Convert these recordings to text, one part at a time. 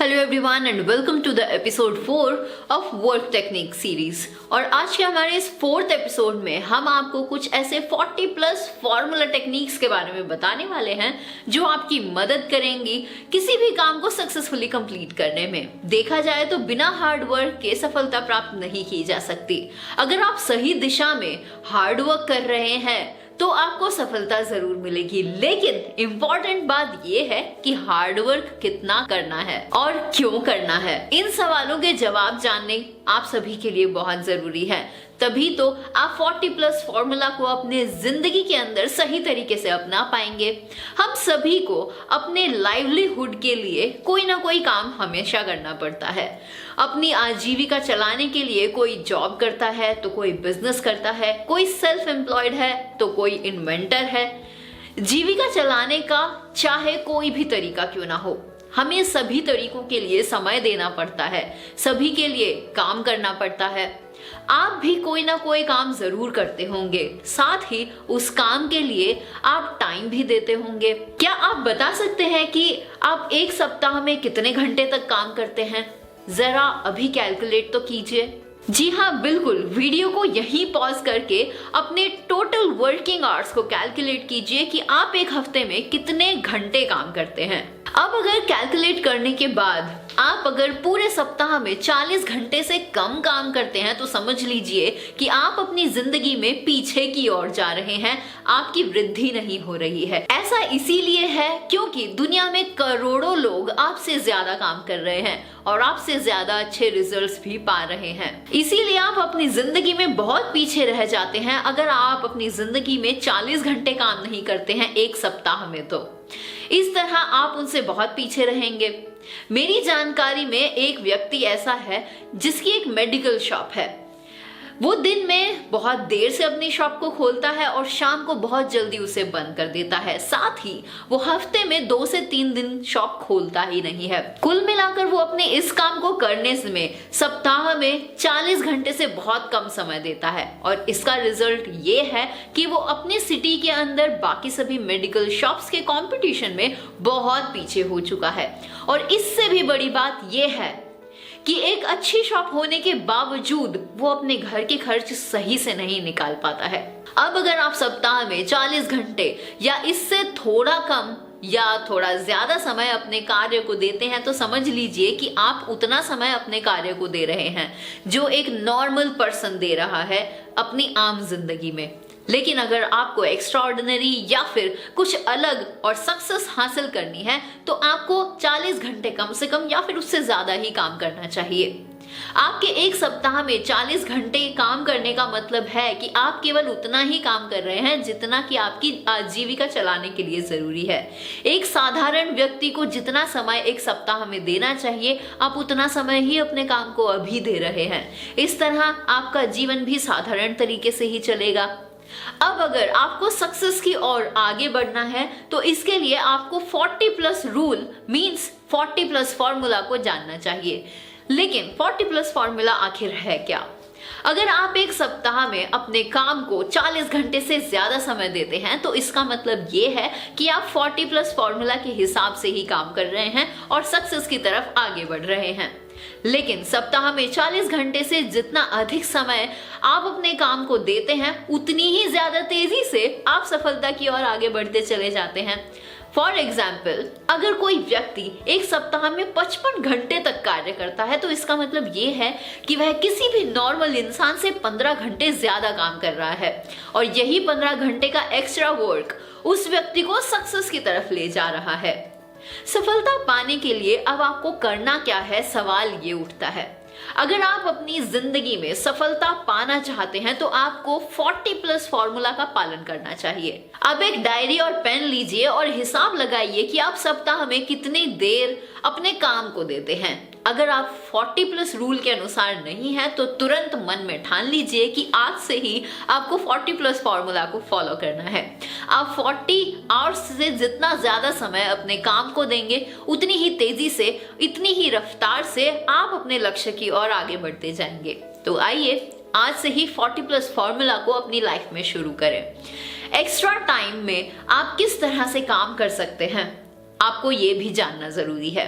Hello everyone and welcome to the episode 4 of work technique series. और आज के हमारे इस 4th एपिसोड में हम आपको कुछ ऐसे 40 प्लस फॉर्मूला टेक्निक्स के बारे में बताने वाले हैं जो आपकी मदद करेंगी किसी भी काम को सक्सेसफुली कंप्लीट करने में। देखा जाए तो बिना हार्ड वर्क के सफलता प्राप्त नहीं की जा सकती। अगर आप सही दिशा में हार्ड वर्क कर रहे हैं तो आपको सफलता जरूर मिलेगी, लेकिन इम्पोर्टेंट बात यह है कि हार्ड वर्क कितना करना है और क्यों करना है। इन सवालों के जवाब जानने आप सभी के लिए बहुत जरूरी है, तभी तो आप 40 प्लस फॉर्मूला को अपने जिंदगी के अंदर सही तरीके से अपना पाएंगे। हम सभी को अपने लाइवलीहुड के लिए कोई ना कोई काम हमेशा करना पड़ता है। अपनी आजीविका चलाने के लिए कोई जॉब करता है तो कोई बिजनेस करता है, कोई सेल्फ एम्प्लॉयड है तो कोई इन्वेंटर है। जीविका चलाने का चाहे कोई भी तरीका क्यों ना हो, हमें सभी तरीकों के लिए समय देना पड़ता है, सभी के लिए काम करना पड़ता है। आप भी कोई ना कोई काम जरूर करते होंगे, साथ ही उस काम के लिए आप टाइम भी देते होंगे। क्या आप बता सकते हैं कि आप एक सप्ताह में कितने घंटे तक काम करते हैं? जरा अभी कैलकुलेट तो कीजिए। जी हाँ, बिल्कुल। वीडियो को यहीं पॉज करके अपने टोटल वर्किंग आवर्स को कैलकुलेट कीजिए कि आप एक हफ्ते में कितने घंटे काम करते हैं। अब अगर कैलकुलेट करने के बाद आप अगर पूरे सप्ताह में 40 घंटे से कम काम करते हैं तो समझ लीजिए कि आप अपनी जिंदगी में पीछे की ओर जा रहे हैं, आपकी वृद्धि नहीं हो रही है। ऐसा इसीलिए है क्योंकि दुनिया में करोड़ों लोग आपसे ज्यादा काम कर रहे हैं और आपसे ज्यादा अच्छे रिजल्ट्स भी पा रहे हैं। इसीलिए आप अपनी जिंदगी में बहुत पीछे रह जाते हैं अगर आप अपनी जिंदगी में 40 घंटे काम नहीं करते हैं एक सप्ताह में। तो इस तरह आप उनसे बहुत पीछे रहेंगे। मेरी जानकारी में एक व्यक्ति ऐसा है जिसकी एक मेडिकल शॉप है। वो दिन में बहुत देर से अपनी शॉप को खोलता है और शाम को बहुत जल्दी उसे बंद कर देता है। साथ ही वो हफ्ते में 2 से 3 दिन शॉप खोलता ही नहीं है। कुल मिलाकर वो अपने इस काम को करने में सप्ताह में 40 घंटे से बहुत कम समय देता है और इसका रिजल्ट ये है कि वो अपनी सिटी के अंदर बाकी सभी मेडिकल शॉप्स के कंपटीशन में बहुत पीछे हो चुका है। और इससे भी बड़ी बात ये है कि एक अच्छी शॉप होने के बावजूद वो अपने घर के खर्च सही से नहीं निकाल पाता है। अब अगर आप सप्ताह में 40 घंटे या इससे थोड़ा कम या थोड़ा ज्यादा समय अपने कार्य को देते हैं तो समझ लीजिए कि आप उतना समय अपने कार्य को दे रहे हैं जो एक नॉर्मल पर्सन दे रहा है अपनी आम जिंदगी में। लेकिन अगर आपको एक्स्ट्राऑर्डिनरी या फिर कुछ अलग और सक्सेस हासिल करनी है तो आपको 40 घंटे कम से कम या फिर उससे ज्यादा ही काम करना चाहिए। आपके एक सप्ताह में 40 घंटे काम करने का मतलब है कि आप केवल उतना ही काम कर रहे हैं जितना कि आपकी आजीविका चलाने के लिए जरूरी है। एक साधारण व्यक्ति को जितना समय एक सप्ताह में देना चाहिए आप उतना समय ही अपने काम को अभी दे रहे हैं। इस तरह आपका जीवन भी साधारण तरीके से ही चलेगा। अब अगर आपको सक्सेस की ओर आगे बढ़ना है तो इसके लिए आपको 40 plus rule means 40 plus formula को जानना चाहिए। लेकिन 40 प्लस फॉर्मूला आखिर है क्या? अगर आप एक सप्ताह में अपने काम को 40 घंटे से ज्यादा समय देते हैं तो इसका मतलब ये है कि आप 40 प्लस फॉर्मूला के हिसाब से ही काम कर रहे हैं और सक्सेस की तरफ आगे बढ़ रहे हैं। लेकिन सप्ताह में 40 घंटे से जितना अधिक समय आप अपने काम को देते हैं उतनी ही ज्यादा तेजी से आप सफलता की ओर आगे बढ़ते चले जाते हैं। फॉर एग्जाम्पल, अगर कोई व्यक्ति एक सप्ताह में 55 घंटे तक कार्य करता है तो इसका मतलब ये है कि वह किसी भी नॉर्मल इंसान से 15 घंटे ज्यादा काम कर रहा है और यही 15 घंटे का एक्स्ट्रा वर्क उस व्यक्ति को सक्सेस की तरफ ले जा रहा है। सफलता पाने के लिए अब आपको करना क्या है, सवाल ये उठता है। अगर आप अपनी जिंदगी में सफलता पाना चाहते हैं तो आपको 40 प्लस फॉर्मूला का पालन करना चाहिए। अब एक डायरी और पेन लीजिए और हिसाब लगाइए कि आप सप्ताह में कितनी देर अपने काम को देते हैं। अगर आप 40 प्लस रूल के अनुसार नहीं है तो तुरंत मन में ठान लीजिए कि आज से ही आपको 40 प्लस फॉर्मूला को फॉलो करना है। आप 40 आवर्स से जितना ज्यादा समय अपने काम को देंगे उतनी ही तेजी से, इतनी ही रफ्तार से आप अपने लक्ष्य की ओर आगे बढ़ते जाएंगे। तो आइए आज से ही 40 प्लस फॉर्मूला को अपनी लाइफ में शुरू करें। एक्स्ट्रा टाइम में आप किस तरह से काम कर सकते हैं आपको ये भी जानना जरूरी है।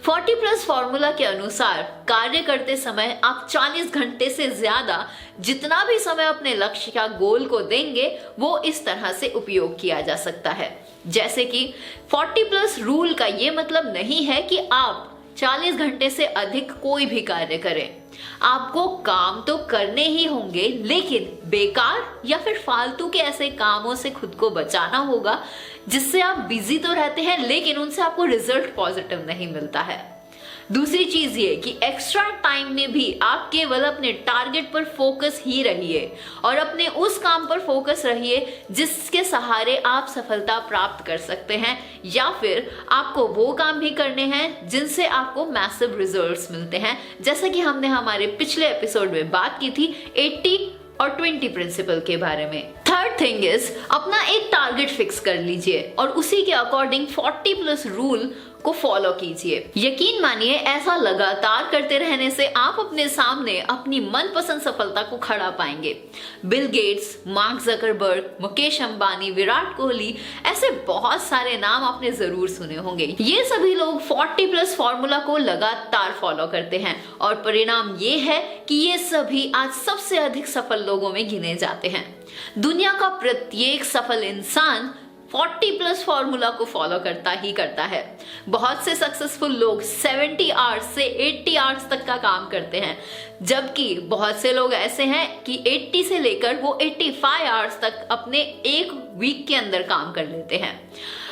40 प्लस फॉर्मूला के अनुसार कार्य करते समय आप 40 घंटे से ज्यादा जितना भी समय अपने लक्ष्य या गोल को देंगे वो इस तरह से उपयोग किया जा सकता है। जैसे कि 40 प्लस रूल का ये मतलब नहीं है कि आप 40 घंटे से अधिक कोई भी कार्य करें। आपको काम तो करने ही होंगे, लेकिन बेकार या फिर फालतू के ऐसे कामों से खुद को बचाना होगा जिससे आप बिजी तो रहते हैं लेकिन उनसे आपको रिजल्ट पॉजिटिव नहीं मिलता है। दूसरी चीज ये कि एक्स्ट्रा टाइम में भी आप केवल अपने टारगेट पर फोकस ही रहिए और अपने उस काम पर फोकस रहिए जिसके सहारे आप सफलता प्राप्त कर सकते हैं, या फिर आपको वो काम भी करने हैं जिनसे आपको मैसिव रिजल्ट्स मिलते हैं, जैसा कि हमने हमारे पिछले एपिसोड में बात की थी 80 और 20 प्रिंसिपल के बारे में। थर्ड थिंग इज अपना एक टारगेट फिक्स कर लीजिए और उसी के अकॉर्डिंग 40 प्लस रूल को फॉलो कीजिए। यकीन मानिए ऐसा लगातार करते रहने से आप अपने सामने अपनी मनपसंद सफलता को खड़ा पाएंगे। Bill Gates, mark Zuckerberg, Mukesh Ambani, Virat Kohli, ऐसे बहुत सारे नाम आपने जरूर सुने होंगे। ये सभी लोग 40 प्लस फॉर्मूला को लगातार फॉलो करते हैं और परिणाम ये है कि ये सभी आज सबसे अधिक सफल लोगों में गिने जाते हैं। दुनिया का प्रत्येक सफल इंसान 40 प्लस फॉर्मूला को फॉलो करता ही करता है। बहुत से सक्सेसफुल लोग 70 आवर्स से 80 आवर्स तक का काम करते हैं, जबकि बहुत से लोग ऐसे हैं कि 80 से लेकर वो 85 आवर्स तक अपने एक वीक के अंदर काम कर लेते हैं।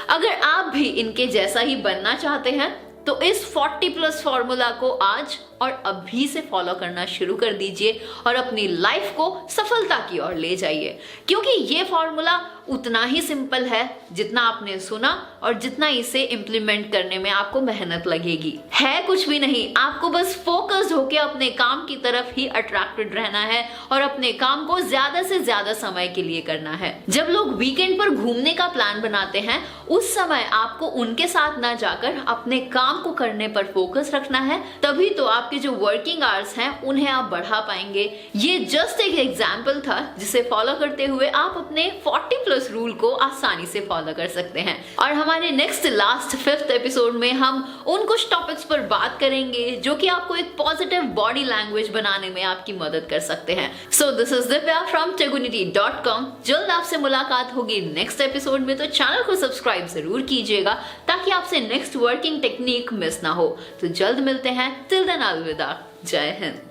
अगर आप भी इनके जैसा ही बनना चाहते हैं तो इस 40 प्लस फॉर्मूला को आज और अभी से फॉलो करना शुरू कर दीजिए और अपनी लाइफ को सफलता की ओर ले जाइए, क्योंकि ये फॉर्मूला उतना ही सिंपल है जितना आपने सुना और जितना इसे इम्प्लीमेंट करने में आपको मेहनत लगेगी। है कुछ भी नहीं, आपको बस फोकस्ड होकर अपने काम की तरफ ही अट्रैक्टेड रहना है और अपने काम को ज्यादा से ज्यादा समय के लिए करना है। जब लोग वीकेंड पर घूमने का प्लान बनाते हैं उस समय आपको उनके साथ ना जाकर अपने काम को करने पर फोकस रखना है, तभी तो आपके जो वर्किंग आवर्स हैं उन्हें आप बढ़ा पाएंगे। ये जस्ट एक एग्जाम्पल था जिसे फॉलो करते हुए आप अपने 40 प्लस रूल को आसानी से फॉलो कर सकते हैं। और हमारे नेक्स्ट लास्ट 5th एपिसोड में हम उन कुछ टॉपिक्स पर बात करेंगे जो कि आपको एक पॉजिटिव बॉडी लैंग्वेज बनाने में आपकी मदद कर सकते हैं। So this is Divya from tegunity.com। जल्द आपसे मुलाकात होगी नेक्स्ट एपिसोड में, तो चैनल को सब्सक्राइब जरूर कीजिएगा ताकि आपसे नेक्स्ट वर्किंग टेक्निक मिस ना हो। तो जल्द मिलते हैं, टिल देन अलविदा, जय हिंद।